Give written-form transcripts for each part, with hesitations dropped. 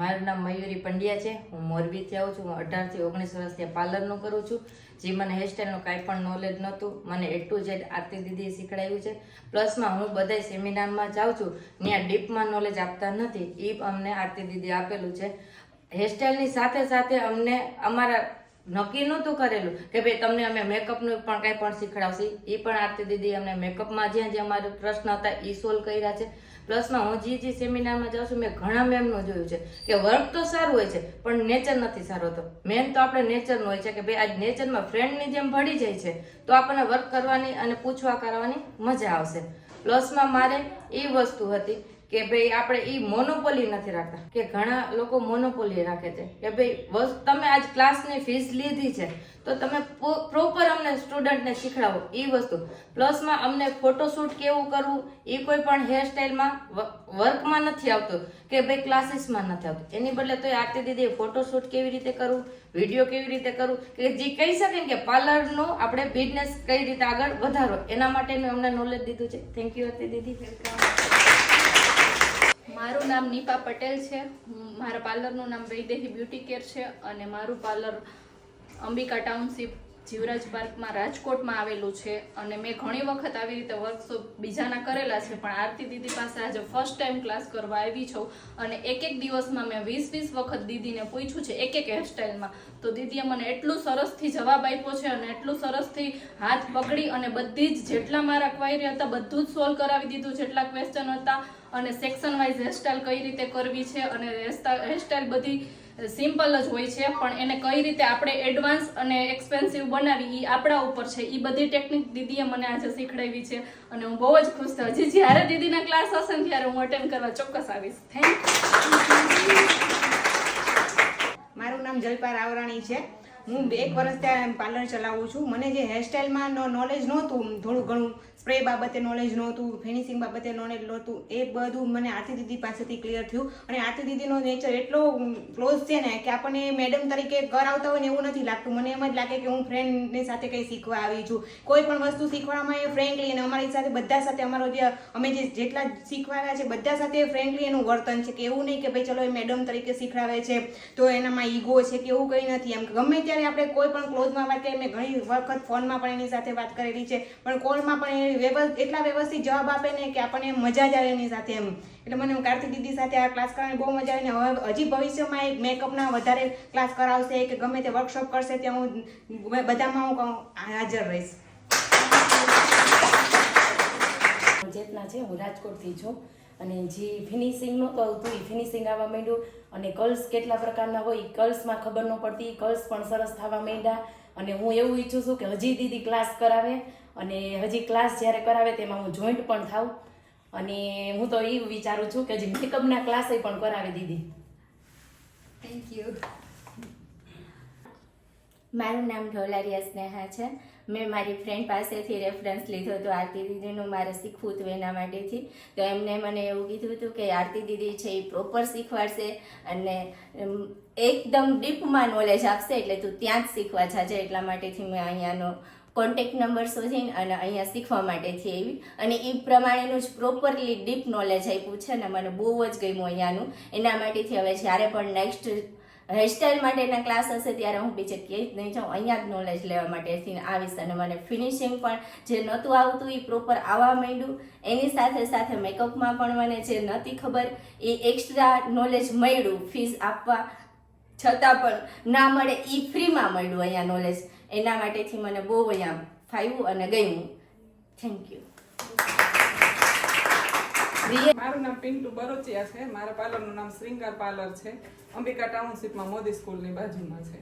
મારું નામ મયુરી પંડ્યા છે. હું મોરબીથી આવું છું. હું 18 થી 19 વર્ષથી પાર્લરનું કરું છું. જે મને હેરસ્ટાઈલનું કાંઈ પણ નોલેજ નહોતું. મને A to Z આરતી દીદીએ શીખડાવ્યું છે. પ્લસમાં હું બધાય સેમિનારમાં જાઉં છું, ત્યાં ડીપમાં નોલેજ આપતા નથી, એ અમને આરતી દીદી આપેલું છે. હેરસ્ટાઈલની સાથે સાથે અમને અમારા નક્કી નહોતું કરેલું કે ભાઈ તમને અમે મેકઅપનું પણ કાંઈ પણ શીખડાવશી. એ પણ આરતી દીદી અમને મેકઅપમાં જ્યાં અમારે પ્રશ્ન હતા એ સોલ્વ કર્યા છે. પ્લસમાં હું જે સેમિનારમાં જાઉં છું, મેં ઘણા મેમનું જોયું છે કે વર્ક તો સારું હોય છે પણ નેચર નથી સારો હોતો. મેન તો આપણે નેચરનું હોય છે કે ભાઈ આજ નેચરમાં ફ્રેન્ડની જેમ ભળી જાય છે તો આપણને વર્ક કરવાની અને પૂછવા કરવાની મજા આવશે. પ્લસમાં મારે એ વસ્તુ હતી કે ભાઈ આપણે એ મોનોપોલી નથી રાખતા, કે ઘણા લોકો મોનોપોલી રાખે છે કે ભાઈ તમે આજ ક્લાસની ફીસ લીધી છે તો તમે પ્રોપર અમને સ્ટુડન્ટને શીખડાવો એ વસ્તુ. પ્લસમાં અમને ફોટોશૂટ કેવું કરવું એ કોઈ પણ હેરસ્ટાઈલમાં વર્કમાં નથી આવતું કે ભાઈ ક્લાસીસમાં નથી આવતું. એની બદલે તો આરતી દીદીએ ફોટોશૂટ કેવી રીતે કરવું, વિડીયો કેવી રીતે કરવું, કે જે કહી શકે કે પાર્લરનો આપણે બિઝનેસ કઈ રીતે આગળ વધારો, એના માટેનું અમને નોલેજ દીધું છે. થેન્ક યુ આરતી દીદી. મારું નામ નીપા પટેલ છે. મારા પાર્લરનું નામ વૈદેહી બ્યુટી કેર છે અને મારું પાર્લર અંબિકા ટાઉનશીપ જીવરાજ પાર્કમાં રાજકોટમાં આવેલું છે. અને મેં ઘણી વખત આવી રીતે વર્કશોપ બીજાના કરેલા છે, પણ આરતી દીદી પાસે આજે ફર્સ્ટ ટાઈમ ક્લાસ કરવા આવી છું. અને એક દિવસમાં મેં 20 વખત દીદીને પૂછ્યું છે એક હેરસ્ટાઈલમાં, તો દીદીએ મને એટલું સરસથી જવાબ આપ્યો છે અને એટલું સરસથી હાથ પકડી અને બધી જ જેટલા મારા ક્વાયરી હતા બધું જ સોલ્વ કરાવી દીધું, જેટલા ક્વેશ્ચન હતા. અને સેક્શન વાઇઝ હેરસ્ટાઈલ કઈ રીતે કરવી છે અને હેરસ્ટાઈલ બધી સિમ્પલ જ હોય છે, પણ એને કઈ રીતે આપણે એડવાન્સ અને એક્સપેન્સિવ બનાવી એ આપણા ઉપર છે. એ બધી ટેકનિક દીદીએ મને આજે શીખડાવી છે અને હું બહુ જ ખુશ છું. હજી જ્યારે દીદીના ક્લાસ હશે ને ત્યારે હું અટેન્ડ કરવા ચોક્કસ આવીશ. Thank you. મારું નામ જલપા રાવરાણી છે. હું 1 વર્ષ ત્યાં પાર્લર ચલાવું છું. મને જે હેરસ્ટાઈલમાં નોલેજ નહોતું, થોડું ઘણું સ્પ્રે બાબતે નોલેજ નહોતું, ફિનિશિંગ બાબતે નોલેજ નહોતું, એ બધું મને આરતી દીદી પાસેથી ક્લિયર થયું. અને આરતી દીદીનો નેચર એટલો ક્લોઝ છે ને કે આપણને મેડમ તરીકે કરાવતા હોય ને એવું નથી લાગતું. મને એમ જ લાગે કે હું ફ્રેન્ડની સાથે કંઈ શીખવા આવી છું. કોઈ પણ વસ્તુ શીખવામાં એ ફ્રેન્કલી, અને અમારી સાથે બધા સાથે અમારો જે અમે જેટલા શીખવાડ્યા છે બધા સાથે ફ્રેન્કલી એનું વર્તન છે, કે એવું નહીં કે ભાઈ ચલો એ મેડમ તરીકે શીખડાવે છે તો એનામાં ઈગો છે કે એવું કંઈ નથી. એમ ગમે ત્યારે આપણે કોઈ પણ ક્લોઝમાં વાત કરીએ, મેં ઘણી વખત ફોનમાં પણ એની સાથે વાત કરેલી છે, પણ કોલમાં પણ એટલા વ્યવસ્થિત જવાબ આપે ને કે આપણને મજા જ આવે એની સાથે એમ. એટલે મને આરતી દીદી સાથે આ ક્લાસ કરવાની બહુ મજા આવે. ને હવે હજી ભવિષ્યમાં એક મેકઅપના વધારે ક્લાસ કરાવશે કે ગમે તે વર્કશોપ કરશે ત્યાં હું બધામાં હું હાજર રહીશ. જેતના છે, હું રાજકોટથી છું. અને જે ફિનિશિંગ નહોતું આવતું એ ફિનિશિંગ આવવા માંડ્યું. અને કર્લ્સ કેટલા પ્રકારના હોય કર્લ્સમાં ખબર ન પડતી, કર્લ્સ પણ સરસ થવા માંડ્યા. અને હું એવું ઈચ્છું છું કે હજી દીદી ક્લાસ કરાવે અને હજી ક્લાસ જ્યારે કરાવે તેમાં હું જોઈન્ટ પણ થાઉં. અને હું તો એવું વિચારું છું કે હજી મેકઅપના ક્લાસે પણ કરાવે દીદી. Thank you. મારું નામ ઢોલારિયા સ્નેહા છે. મેં મારી ફ્રેન્ડ પાસેથી રેફરન્સ લીધો હતો આરતી દીદીનું મારે શીખવું હતું એના માટેથી. તો એમને મને એવું કીધું હતું કે આરતી દીદી છે એ પ્રોપર શીખવાડશે અને એકદમ ડીપમાં નોલેજ આપશે, એટલે તું ત્યાં જ શીખવા જાજે. એટલા માટેથી મેં અહીંયાનો કોન્ટેક્ટ નંબર શોધીને અને અહીંયા શીખવા માટેથી આવી અને એ પ્રમાણેનું જ પ્રોપરલી ડીપ નોલેજ આપ્યું છે અને મને બહુ જ ગમ્યું અહીંયાનું. એના માટેથી હવે જ્યારે પણ નેક્સ્ટ હેરસ્ટાઈલ માટેના ક્લાસ હશે ત્યારે હું બીજે ક્યાંય જ નહીં જાઉં, અહીંયા જ નોલેજ લેવા માટેથી આવીશ. અને મને ફિનિશિંગ પણ જે નહોતું આવતું એ પ્રોપર આવવા માંડ્યું. એની સાથે સાથે મેકઅપમાં પણ મને જે નહોતી ખબર એ એક્સ્ટ્રા નોલેજ મળ્યું. ફીસ આપવા છતાં પણ ના મળે એ ફ્રીમાં મળ્યું અહીંયા નોલેજ. એના માટેથી મને બહુ અહીંયા ફાવ્યું અને ગમ્યું. Thank you. મારું નામ પિન્ટુ બરોચિયા છે. મારા પાર્લરનું નામ શ્રીંગાર પાર્લર છે. અંબિકા ટાઉનશીપમાં મોદી સ્કૂલની બાજુમાં છે.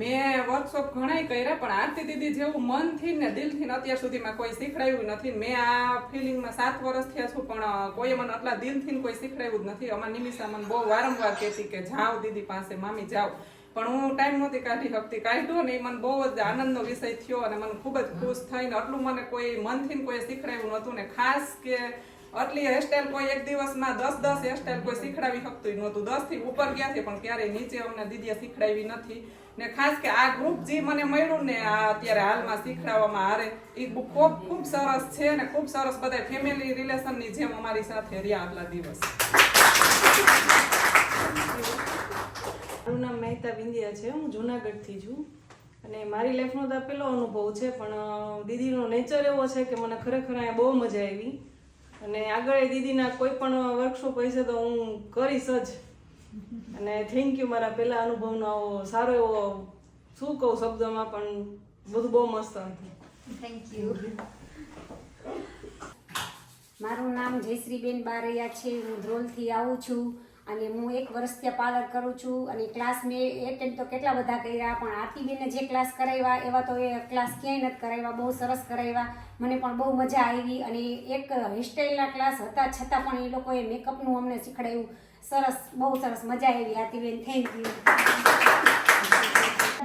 મેં વર્કશોપ ઘણાય કર્યા પણ આરતી દીદી જેવું મનથી ને દિલથી અત્યાર સુધીમાં કોઈ શીખડાયું નથી. મેં આ ફિલિંગમાં 7 વર્ષ થયા છું પણ કોઈએ મને આટલા દિલથી કોઈ શીખડાયું જ નથી. અમારી નિમિષા મને બહુ વારંવાર કહેતી કે જાઓ દીદી પાસે, મામી જાઓ, પણ હું ટાઈમ નહોતી કાઢી શકતી. કાઢ્યો ને એ મને બહુ જ આનંદનો વિષય થયો અને મને ખૂબ જ ખુશ થઈને આટલું મને કોઈ મનથી કોઈ શીખડાયું નહોતું. ને ખાસ કે આટલી હેરસ્ટાઈલ કોઈ એક દિવસમાં 10 હેરસ્ટાઈલ કોઈ શીખડાવી શકતું નહોતું. 10 થી ઉપર ગયા છે પણ ક્યારેય નીચે અમને દીદીએ શીખડાવી નથી. ને ખાસ કે આ ગ્રુપ જે મને મળ્યું ને આ અત્યારે હાલમાં શીખડાવવામાં હારે એ ખૂબ સરસ છે ને ખૂબ સરસ બધા ફેમિલી રિલેશનની જેમ અમારી સાથે રહ્યા આટલા દિવસ. બિંદિયા છે. હું જુનાગઢથી છું અને મારી લાઈફનો તો આ પહેલો અનુભવ છે, પણ દીદીનો નેચર એવો છે કે મને ખરેખર અહીંયા બહુ મજા આવી અને આગળ દીદીના કોઈ પણ વર્કશોપ હશે તો હું કરીશ જ. અને થેન્ક યુ મારા પહેલા અનુભવનો આવો સારો એવો શું કહું શબ્દમાં, પણ બધું બહુ મસ્ત હતું. Thank you. મારું નામ જયશ્રીબેન બારૈયા છે. હું ધ્રોલથી આવું છું અને હું 1 વર્ષ ત્યાં પાર્લર કરું છું અને ક્લાસ મેં એટેન્ડ તો કેટલા બધા કર્યા, પણ આરતીબેને જે ક્લાસ કરાવ્યા એવા તો એ ક્લાસ ક્યાંય નથી કરાવ્યા. બહુ સરસ કરાવ્યા, મને પણ બહુ મજા આવી. અને એક હેરસ્ટાઈલના ક્લાસ હતા છતાં પણ એ લોકોએ મેકઅપનું અમને શીખવાડ્યું. સરસ, બહુ સરસ મજા આવી આરતીબેન. Thank you.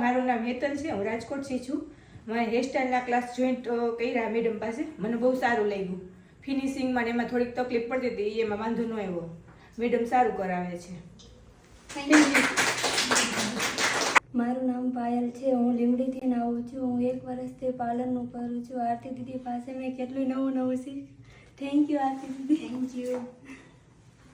મારું નામ હેતલ છે. હું રાજકોટથી છું. મેં હેરસ્ટાઈલના ક્લાસ જોઈન્ટ કર્યા મેડમ પાસે. મને બહુ સારું લાગ્યું. ફિનિશિંગમાં ને એમાં થોડીક તકલીફ પડતી હતી, એમાં વાંધો ન આવ્યો. મેડમ સારું કરાવે છે. મારું નામ પાયલ છે. હું લીમડીથી આવું છું. હું 1 વર્ષથી પાર્લરનું કરું છું. આરતી દીદી પાસે મેં કેટલું નવું શીખ. Thank you Aarti didi. Thank you.